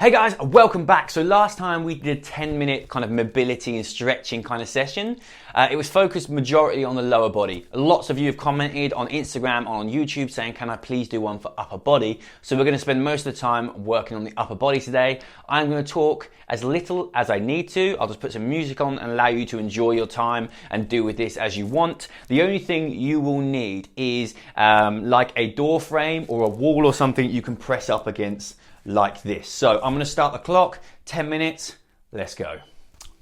Hey guys, welcome back. So last time we did a 10-minute kind of mobility and stretching kind of session. It was focused majority on the lower body. Lots of you have commented on Instagram, on YouTube saying, can I please do one for upper body? So we're gonna spend most of the time working on the upper body today. I'm gonna talk as little as I need to. I'll just put some music on and allow you to enjoy your time and do with this as you want. The only thing you will need is like a door frame or a wall or something you can press up against like this. So I'm going to start the clock, 10 minutes, let's go.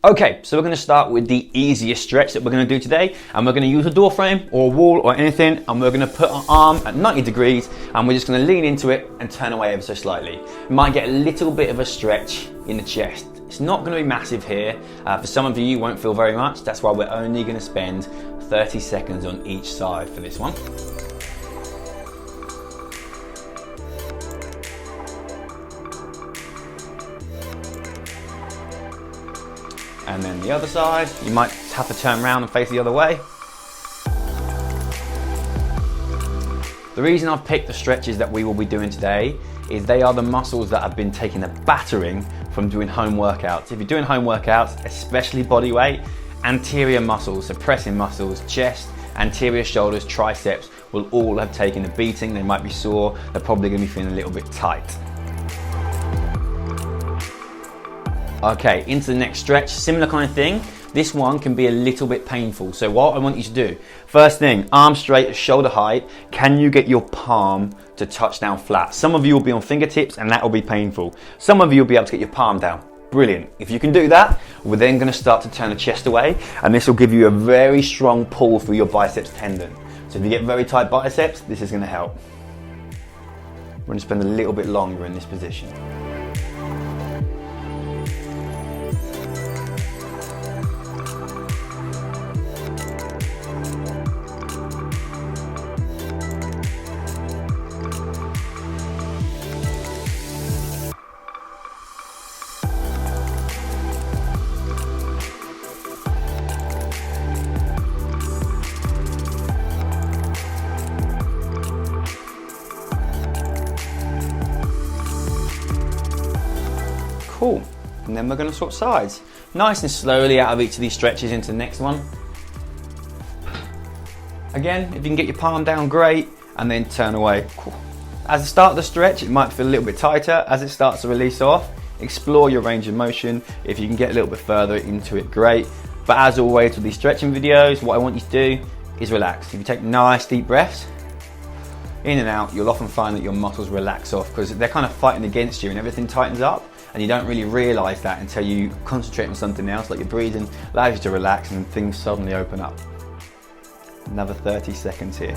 Okay, so we're going to start with the easiest stretch that we're going to do today, and we're going to use a door frame or a wall or anything, and we're going to put our arm at 90 degrees and we're just going to lean into it and turn away ever so slightly. You might get a little bit of a stretch in the chest. It's not going to be massive here. For some of you, you won't feel very much. That's why we're only going to spend 30 seconds on each side for this one. And then the other side, you might have to turn around and face the other way. The reason I've picked the stretches that we will be doing today is they are the muscles that have been taking a battering from doing home workouts. If you're doing home workouts, especially body weight, anterior muscles, suppressing muscles, chest, anterior shoulders, triceps will all have taken a beating. They might be sore, they're probably gonna be feeling a little bit tight. Okay, into the next stretch, similar kind of thing. This one can be a little bit painful. So what I want you to do, first thing, arm straight, shoulder height. Can you get your palm to touch down flat? Some of you will be on fingertips and that will be painful. Some of you will be able to get your palm down. Brilliant. If you can do that, we're then going to start to turn the chest away, and this will give you a very strong pull through your biceps tendon. So if you get very tight biceps, this is going to help. We're going to spend a little bit longer in this position. Cool, and then we're going to swap sides. Nice and slowly out of each of these stretches into the next one. Again, if you can get your palm down, great, and then turn away. Cool. As you start the stretch, it might feel a little bit tighter. As it starts to release off, explore your range of motion. If you can get a little bit further into it, great. But as always with these stretching videos, what I want you to do is relax. If you take nice deep breaths, in and out, you'll often find that your muscles relax off because they're kind of fighting against you and everything tightens up. And you don't really realise that until you concentrate on something else, like your breathing allows you to relax and things suddenly open up. Another 30 seconds here.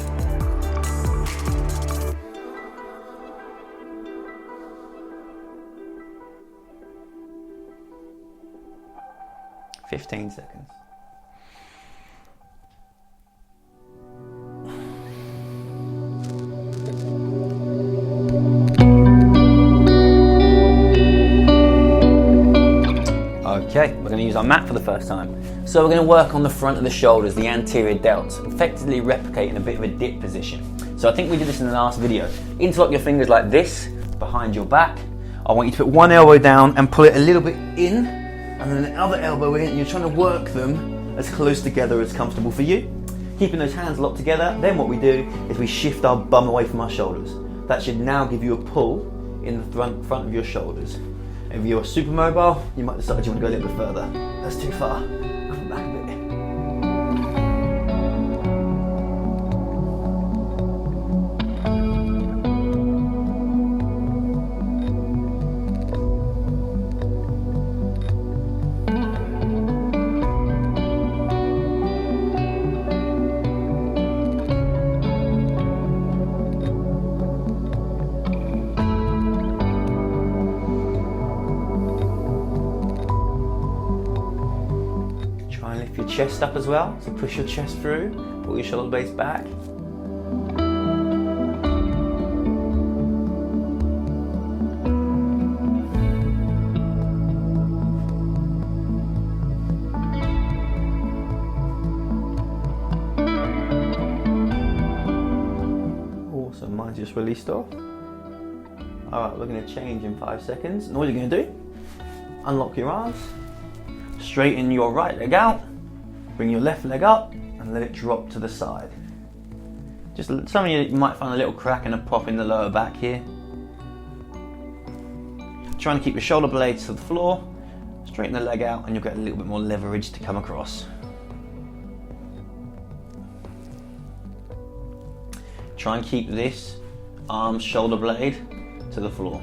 "15 seconds. Okay, we're going to use our mat for the first time. So we're going to work on the front of the shoulders, the anterior delts, effectively replicating a bit of a dip position. So I think we did this in the last video. Interlock your fingers like this, behind your back. I want you to put one elbow down and pull it a little bit in, and then the other elbow in, and you're trying to work them as close together as comfortable for you. Keeping those hands locked together, then what we do is we shift our bum away from our shoulders. That should now give you a pull in the front of your shoulders. If you're super mobile, you might decide you want to go a little bit further. That's too far. Come back a bit. Your chest up as well, so push your chest through, pull your shoulder blades back. Awesome, mine's just released off. All right, we're gonna change in 5 seconds. And all you're gonna do, unlock your arms, straighten your right leg out, bring your left leg up, and let it drop to the side. Just some of you might find a little crack and a pop in the lower back here. Trying to keep your shoulder blades to the floor, straighten the leg out, and you'll get a little bit more leverage to come across. Try and keep this arm shoulder blade to the floor.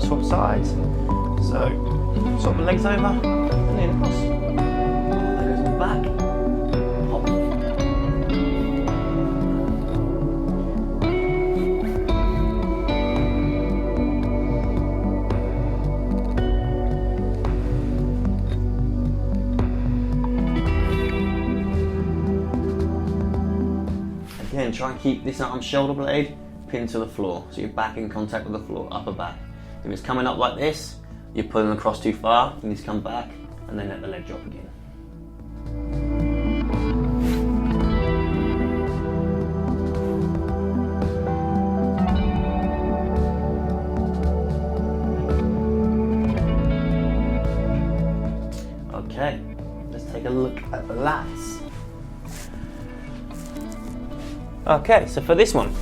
Swap sides, so swap the legs over and then across, legs back, hop. Again, try and keep this arm shoulder blade pinned to the floor, so you're back in contact with the floor, upper back. If it's coming up like this, you're pulling across too far, you need to come back and then let the leg drop again. Okay, let's take a look at the lats. Okay, so for this one,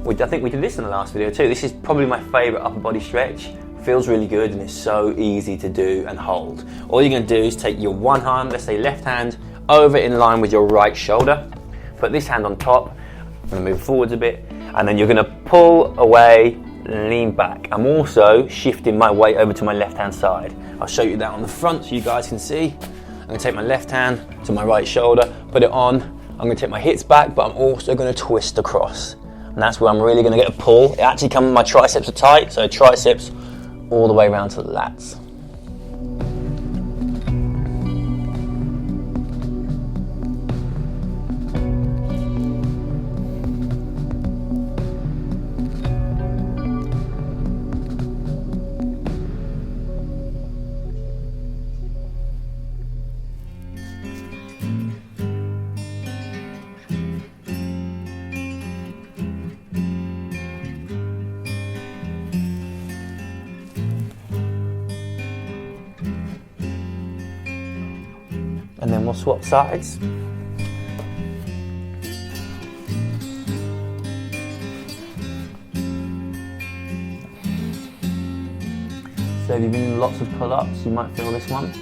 I think we did this in the last video too. This is probably my favourite upper body stretch. Feels really good and it's so easy to do and hold. All you're going to do is take your one hand, let's say left hand, over in line with your right shoulder. Put this hand on top. I'm going to move forwards a bit, and then you're going to pull away, lean back. I'm also shifting my weight over to my left hand side. I'll show you that on the front so you guys can see. I'm going to take my left hand to my right shoulder, put it on. I'm going to take my hips back, but I'm also going to twist across. And that's where I'm really going to get a pull. It actually comes, my triceps are tight, so triceps all the way around to the lats. And then we'll swap sides. So if you've been doing lots of pull-ups, you might feel this one.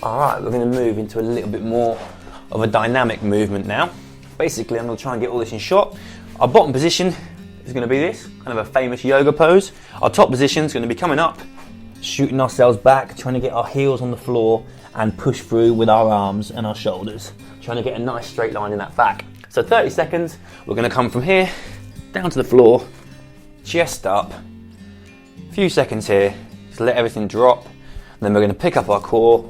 Alright, we're going to move into a little bit more of a dynamic movement now. Basically, I'm going to try and get all this in shot. Our bottom position is going to be this, kind of a famous yoga pose. Our top position is going to be coming up, shooting ourselves back, trying to get our heels on the floor and push through with our arms and our shoulders, trying to get a nice straight line in that back. So 30 seconds, we're going to come from here, down to the floor, chest up, a few seconds here, just let everything drop, and then we're going to pick up our core,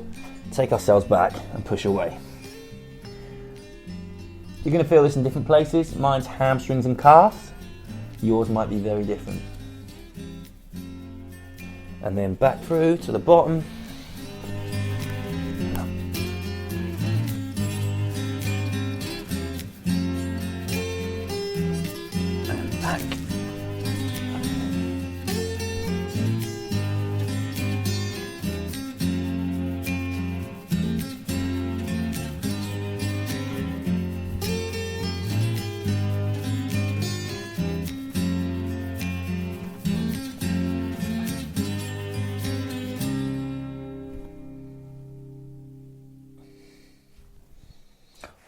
take ourselves back and push away. You're going to feel this in different places. Mine's hamstrings and calves. Yours might be very different. And then back through to the bottom. And back.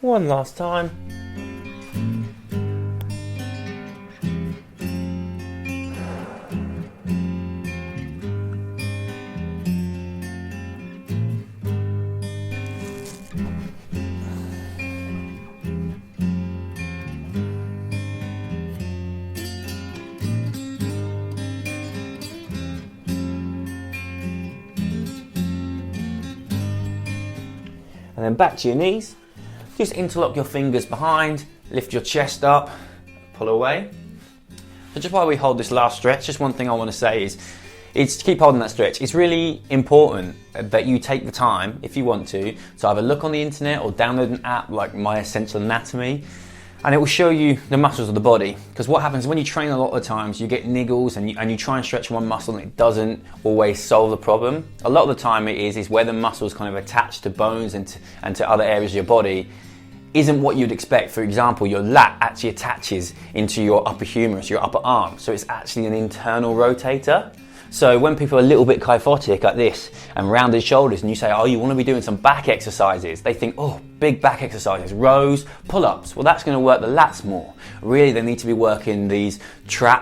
One last time. And then back to your knees. Just interlock your fingers behind, lift your chest up, pull away. So just while we hold this last stretch, just one thing I want to say is to keep holding that stretch. It's really important that you take the time, if you want to either look on the internet or download an app like My Essential Anatomy, and it will show you the muscles of the body. Because what happens when you train a lot of the times, you get niggles and you try and stretch one muscle and it doesn't always solve the problem. A lot of the time it is where the muscles kind of attach to bones and to other areas of your body isn't what you'd expect. For example, your lat actually attaches into your upper humerus, your upper arm. So it's actually an internal rotator. So when people are a little bit kyphotic like this and rounded shoulders and you say, oh, you want to be doing some back exercises, they think, oh, big back exercises, rows, pull-ups. Well, that's going to work the lats more. Really, they need to be working these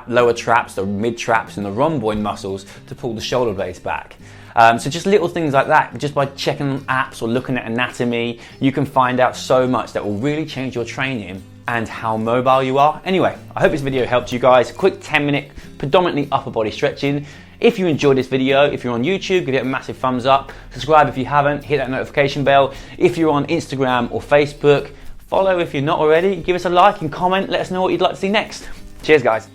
lower traps, the mid traps and the rhomboid muscles to pull the shoulder blades back. So just little things like that, just by checking apps or looking at anatomy, you can find out so much that will really change your training and how mobile you are. Anyway, I hope this video helped you guys. Quick 10-minute, predominantly upper body stretching. If you enjoyed this video, if you're on YouTube, give it a massive thumbs up. Subscribe if you haven't, hit that notification bell. If you're on Instagram or Facebook, follow if you're not already. Give us a like and comment, let us know what you'd like to see next. Cheers, guys.